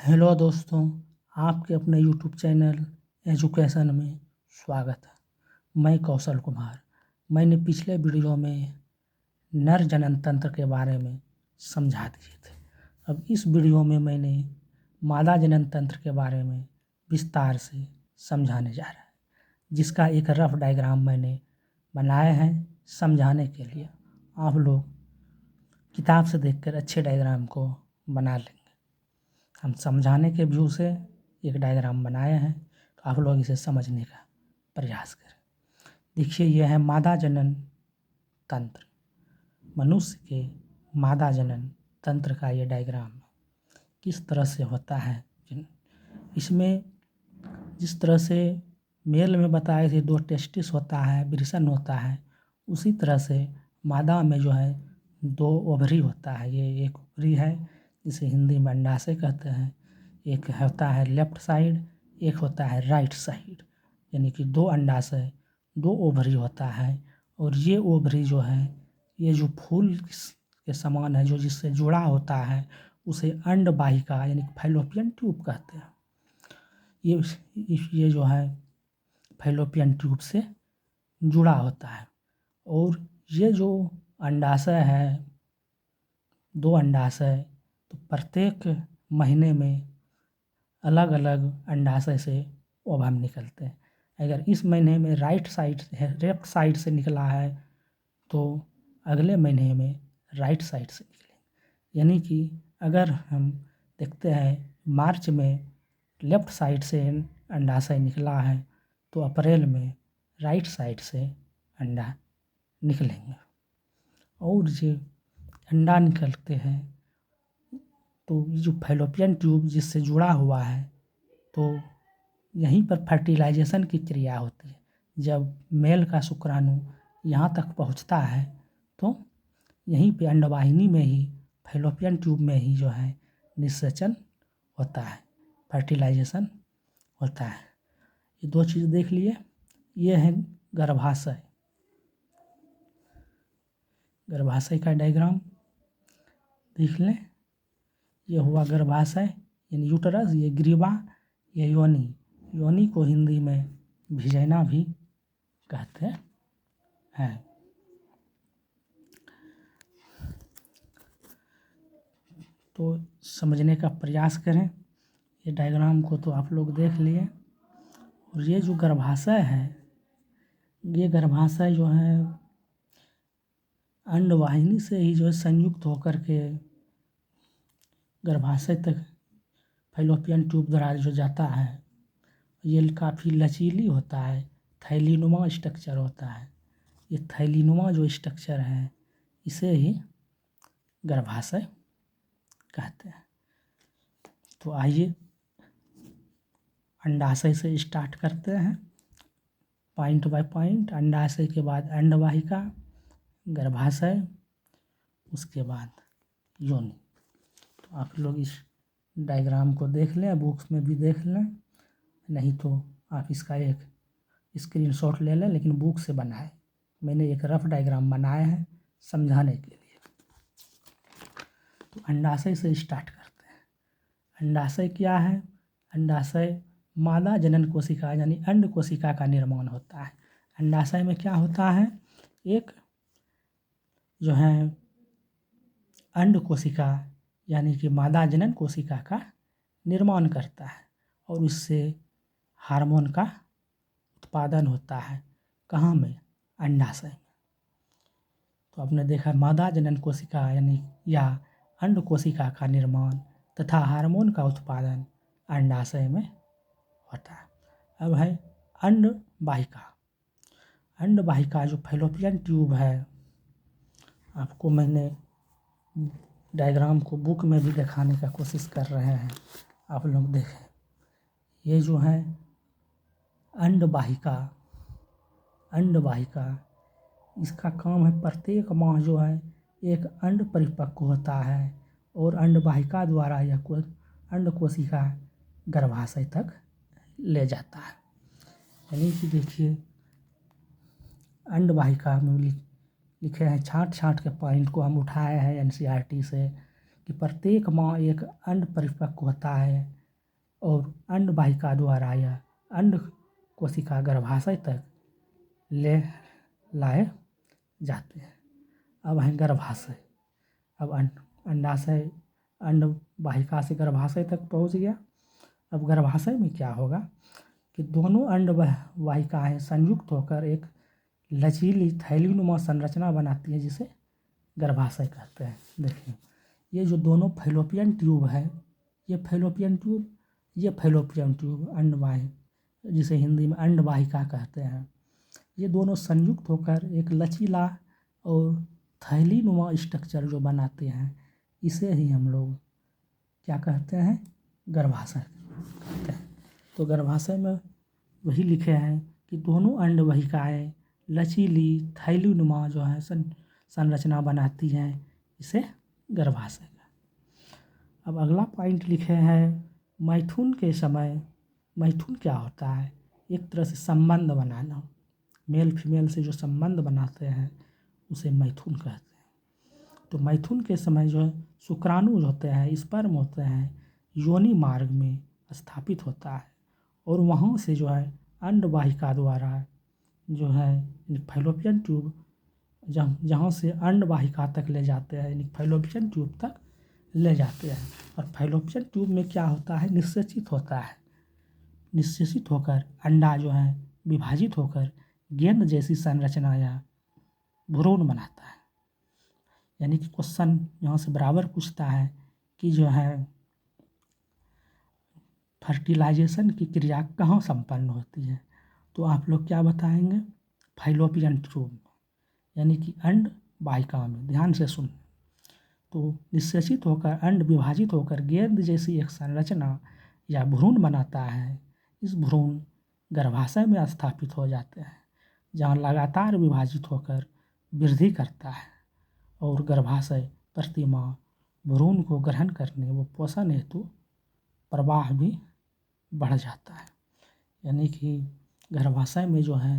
Hello दोस्तों, आपके अपने यूट्यूब चैनल एजुकेशन में स्वागत है। मैं कौशल कुमार। मैंने पिछले वीडियो में नर जनन तंत्र के बारे में समझा दिए थे। अब इस वीडियो में मैंने मादा जनन तंत्र के बारे में विस्तार से समझाने जा रहा है, जिसका एक रफ डायग्राम मैंने बनाया है समझाने के लिए। आप लोग किताब से देखकर अच्छे डायग्राम को बना लेंगे। हम समझाने के व्यू से एक डायग्राम बनाए हैं, तो आप लोग इसे समझने का प्रयास करें। देखिए, यह है मादा जनन तंत्र। मनुष्य के मादा जनन तंत्र का ये डायग्राम किस तरह से होता है। इसमें जिस तरह से मेल में बताए थे 2 टेस्टिस होता है, वृषण होता है, उसी तरह से मादा में जो है 2 ओवरी होता है। ये एक ओवरी है जिसे हिंदी में अंडाशय कहते हैं। एक होता है लेफ्ट साइड, एक होता है राइट साइड, यानी कि 2 अंडाशय 2 ओवरी होता है। और ये ओवरी जो है, ये जो फूल के समान है, जो जिससे जुड़ा होता है, उसे अंडवाहिका यानी फैलोपियन ट्यूब कहते हैं। ये जो है फैलोपियन ट्यूब से जुड़ा होता है। और ये जो अंडाशय है, 2 अंडाशय, तो प्रत्येक महीने में अलग अलग अंडाशय से ओवम निकलते हैं। अगर इस महीने में राइट साइड से लेफ्ट साइड से निकला है, तो अगले महीने में राइट साइड से निकलेंगे। यानी कि अगर हम देखते हैं मार्च में लेफ्ट साइड से अंडाशय निकला है, तो अप्रैल में राइट साइड से अंडा निकलेंगे। और जो अंडा निकलते हैं, तो जो फैलोपियन ट्यूब जिससे जुड़ा हुआ है, तो यहीं पर फर्टिलाइजेशन की क्रिया होती है। जब मेल का शुक्राणु यहाँ तक पहुँचता है, तो यहीं पे अंडवाहिनी में ही फैलोपियन ट्यूब में ही जो है निषेचन होता है, फर्टिलाइजेशन होता है। ये 2 चीज़ देख लिए। ये है गर्भाशय। गर्भाशय का डायग्राम देख लें। ये हुआ गर्भाशय यानी यूटरस, ये ग्रीवा, ये योनि। योनि को हिंदी में भिजैना भी कहते हैं। तो समझने का प्रयास करें। ये डायग्राम को तो आप लोग देख लिए। और ये जो गर्भाशय है, ये गर्भाशय जो है अंडवाहिनी से ही जो है संयुक्त होकर के गर्भाशय तक फैलोपियन ट्यूब द्वारा जो जाता है, ये काफ़ी लचीली होता है, थैलीनुमा स्ट्रक्चर होता है। ये थैलीनुमा जो स्ट्रक्चर है, इसे ही गर्भाशय कहते हैं। तो आइए अंडाशय से स्टार्ट करते हैं, पॉइंट बाय पॉइंट। अंडाशय के बाद अंडवाहिका, गर्भाशय, उसके बाद योनि। तो आप लोग इस डायग्राम को देख लें, बुक्स में भी देख लें, नहीं तो आप इसका एक स्क्रीनशॉट ले लें, लेकिन बुक से बनाएं। मैंने एक रफ डायग्राम बनाया है समझाने के लिए। तो अंडाशय से स्टार्ट करते हैं। अंडाशय क्या है? अंडाशय मादा जनन कोशिका यानी अंड कोशिका का निर्माण होता है। अंडाशय में क्या होता है? एक जो है अंड कोशिका यानी कि मादा जनन कोशिका का निर्माण करता है, और उससे हार्मोन का उत्पादन होता है। कहाँ में? अंडाशय में। तो आपने देखा मादा जनन कोशिका यानी या अंड कोशिका का निर्माण तथा हार्मोन का उत्पादन अंडाशय में होता है। अब है अंडवाहिका। अंडवाहिका जो फैलोपियन ट्यूब है, आपको मैंने डायग्राम को बुक में भी दिखाने का कोशिश कर रहे हैं, आप लोग देखें। ये जो है अंडवाहिका, अंडवाहिका इसका काम है प्रत्येक माह जो है एक अंड परिपक्व होता है, और अंडवाहिका द्वारा यह अंड कोशिका गर्भाशय तक ले जाता है। यानी कि देखिए अंडवाहिका में लिखे हैं, छांट छांट के पॉइंट को हम उठाए हैं एनसीईआरटी से, कि कि प्रत्येक माह एक अंड परिपक्व होता है और अंड वाहिका द्वारा यह अंड कोशिका गर्भाशय तक ले लाए जाते हैं। अब है गर्भाशय। अब अंडाशय अंड वाहिका से गर्भाशय तक पहुंच गया। अब गर्भाशय में क्या होगा कि दोनों अंड वाहिकाएं संयुक्त होकर एक लचीली थैलीनुमा संरचना बनाती है जिसे गर्भाशय कहते हैं। देखिए ये जो दोनों फैलोपियन ट्यूब है, ये फैलोपियन ट्यूब अंडवाही जिसे हिंदी में अंडवाहिका कहते हैं, ये दोनों संयुक्त होकर एक लचीला और थैलीनुमा स्ट्रक्चर जो बनाते हैं इसे ही हम लोग क्या कहते हैं, गर्भाशय कहते हैं। तो गर्भाशय में वही लिखे हैं कि दोनों अंडवाहिकाएं लचीली थैलीनुमा जो है संरचना बनाती हैं, इसे गर्भाशय का। अब अगला पॉइंट लिखे हैं मैथुन के समय। मैथुन क्या होता है, एक तरह से संबंध बनाना, मेल फीमेल से जो संबंध बनाते हैं उसे मैथुन कहते हैं। तो मैथुन के समय जो है शुक्राणु होते हैं, स्पर्म होते हैं, योनि मार्ग में स्थापित होता है और वहाँ से जो है अंडवाहिका द्वारा जो है फैलोपियन ट्यूब जहाँ से अंडवाहिका तक ले जाते हैं, यानी फैलोपियन ट्यूब तक ले जाते हैं। और फैलोपियन ट्यूब में क्या होता है, निषेचित होता है। निषेचित होकर अंडा जो है विभाजित होकर गेंद जैसी संरचना या भ्रूण बनाता है। यानी कि क्वेश्चन यहाँ से बराबर पूछता है कि जो है फर्टिलाइजेशन की क्रिया कहाँ संपन्न होती है, तो आप लोग क्या बताएंगे, फैलोपियन ट्यूब में, यानी कि अंड वाहिका में। ध्यान से सुन। तो निषेचित होकर अंड विभाजित होकर गेंद जैसी एक संरचना या भ्रूण बनाता है। इस भ्रूण गर्भाशय में स्थापित हो जाते हैं जहाँ लगातार विभाजित होकर वृद्धि करता है और गर्भाशय प्रतिमाह भ्रूण को ग्रहण करने व पोषण हेतु प्रवाह भी बढ़ जाता है। यानी कि गर्भाशय में जो है,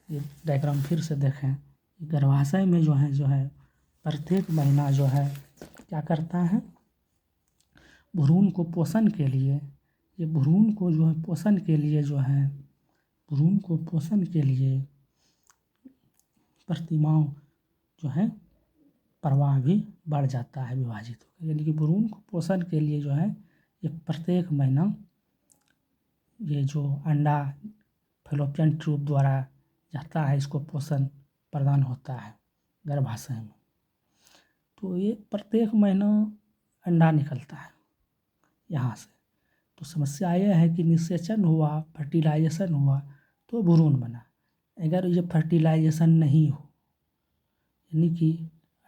ये डायग्राम फिर से देखें, गर्भाशय में जो है प्रत्येक महीना जो है क्या करता है, भ्रूण को पोषण के लिए, ये भ्रूण को जो है पोषण के लिए जो है भ्रूण को पोषण के लिए प्रतिमाह जो है प्रवाह भी बढ़ जाता है विभाजित होकर। यानी कि भ्रूण को पोषण के लिए जो है ये प्रत्येक महीना ये जो अंडा फैलोपियन ट्यूब द्वारा जाता है इसको पोषण प्रदान होता है गर्भाशय में। तो ये प्रत्येक महीना अंडा निकलता है यहाँ से। तो समस्या यह है कि निषेचन हुआ, फर्टिलाइजेशन हुआ तो भ्रूण बना। अगर ये फर्टिलाइजेशन नहीं हो, यानी कि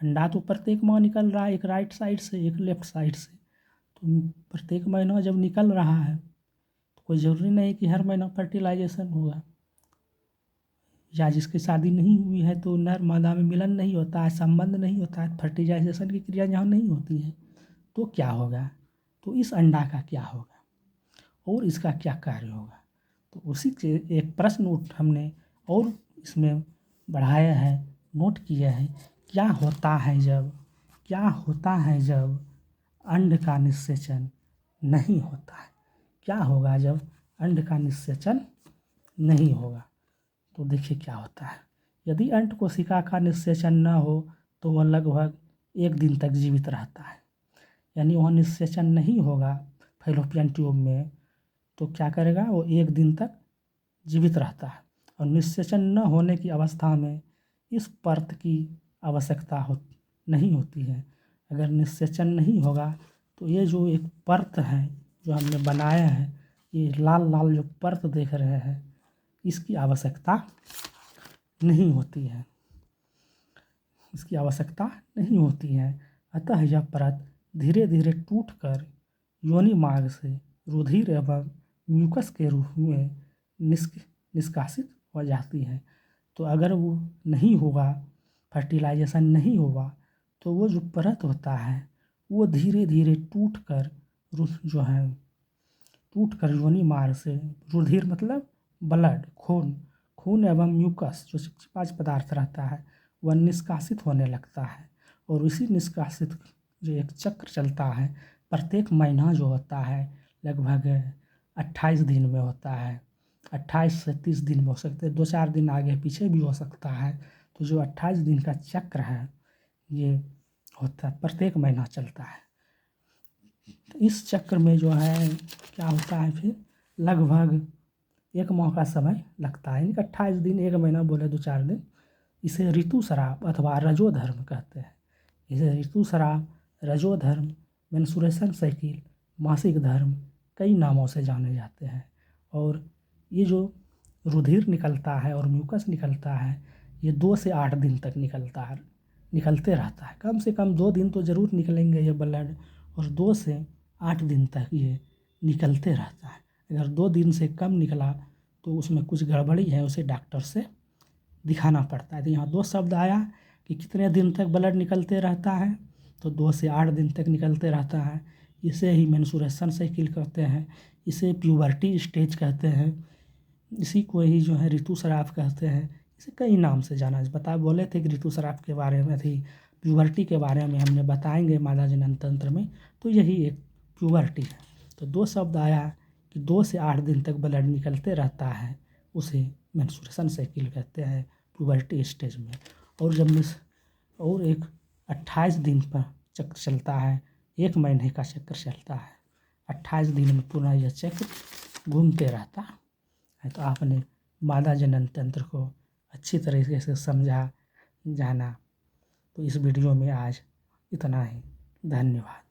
अंडा तो प्रत्येक माह निकल रहा है, एक राइट साइड से एक लेफ्ट साइड से, तो प्रत्येक महीना जब निकल रहा है तो कोई ज़रूरी नहीं कि हर महीना फर्टिलाइजेशन होगा। या जिसकी शादी नहीं हुई है तो नर मादा में मिलन नहीं होता है, संबंध नहीं होता है, फर्टिलाइजेशन की क्रिया जहाँ नहीं होती है तो क्या होगा, तो इस अंडा का क्या होगा और इसका क्या कार्य होगा। तो उसी के एक प्रश्न हमने और इसमें बढ़ाया है, नोट किया है, क्या होता है जब अंड का निषेचन नहीं होता है, क्या होगा जब अंड का निषेचन नहीं होगा। तो देखिए क्या होता है, यदि अंड कोशिका का निषेचन न हो तो वह लगभग 1 दिन तक जीवित रहता है। यानी वह निषेचन नहीं होगा फैलोपियन ट्यूब में तो क्या करेगा, वो 1 दिन तक जीवित रहता है। और निषेचन न होने की अवस्था में इस परत की आवश्यकता नहीं होती है। अगर निषेचन नहीं होगा तो ये जो एक परत है जो हमने बनाया है, ये लाल लाल जो परत देख रहे हैं, इसकी आवश्यकता नहीं होती है, इसकी आवश्यकता नहीं होती है। अतः यह परत धीरे धीरे टूटकर योनि मार्ग से रुधिर एवं म्यूकस के रूप में निष्कासित हो जाती है। तो अगर वो नहीं होगा, फर्टिलाइजेशन नहीं होगा, तो वो जो परत होता है वो धीरे धीरे टूटकर योनि मार्ग से, रुधिर मतलब ब्लड, खून एवं म्यूकस जो चिपचिपा पदार्थ रहता है वह निष्कासित होने लगता है। और इसी जो एक चक्र चलता है, प्रत्येक महीना जो होता है लगभग 28 दिन में होता है। 28 से 30 दिन में हो सकते हैं, 2-4 दिन आगे पीछे भी हो सकता है। तो जो 28 दिन का चक्र है ये होता है, प्रत्येक महीना चलता है। तो इस चक्र में जो है क्या होता है, फिर लगभग 1 माह का समय लगता है, यानी कि 28 दिन, 1 महीना बोले 2-4 दिन। इसे ऋतुस्राव अथवा रजोधर्म कहते हैं। इसे ऋतुस्राव, रजोधर्म, मेंस्ट्रुएशन साइकिल, मासिक धर्म कई नामों से जाने जाते हैं। और ये जो रुधिर निकलता है और म्यूकस निकलता है, ये 2 से 8 दिन तक निकलते रहता है। कम से कम 2 दिन तो ज़रूर निकलेंगे ये ब्लड, और 2 से 8 दिन तक ये निकलते रहता है। अगर 2 दिन से कम निकला तो उसमें कुछ गड़बड़ी है, उसे डॉक्टर से दिखाना पड़ता है। तो यहाँ 2 शब्द आया कि कितने दिन तक ब्लड निकलते रहता है, तो 2 से 8 दिन तक निकलते रहता है। इसे ही मेंस्ट्रुएशन साइकिल कहते हैं, इसे प्यूबर्टी स्टेज कहते हैं, इसी को ही जो है ऋतुस्राव कहते हैं। इसे कई नाम से जाना बोले थे कि ऋतुस्राव के बारे में थी, प्यूबर्टी के बारे में हमने बताएंगे मादा जनन तंत्र में, तो यही एक प्यूबर्टी है। तो 2 शब्द आया कि 2 से 8 दिन तक ब्लड निकलते रहता है, उसे मेंस्ट्रुएशन साइकिल कहते हैं प्यूबर्टी स्टेज में। और एक 28 दिन पर चक्र चलता है, 1 महीने का चक्र चलता है। 28 दिन में पुनः यह चक्र घूमते रहता है। तो आपने मादा जनन तंत्र को अच्छी तरीके से जाना। तो इस वीडियो में आज इतना ही। धन्यवाद।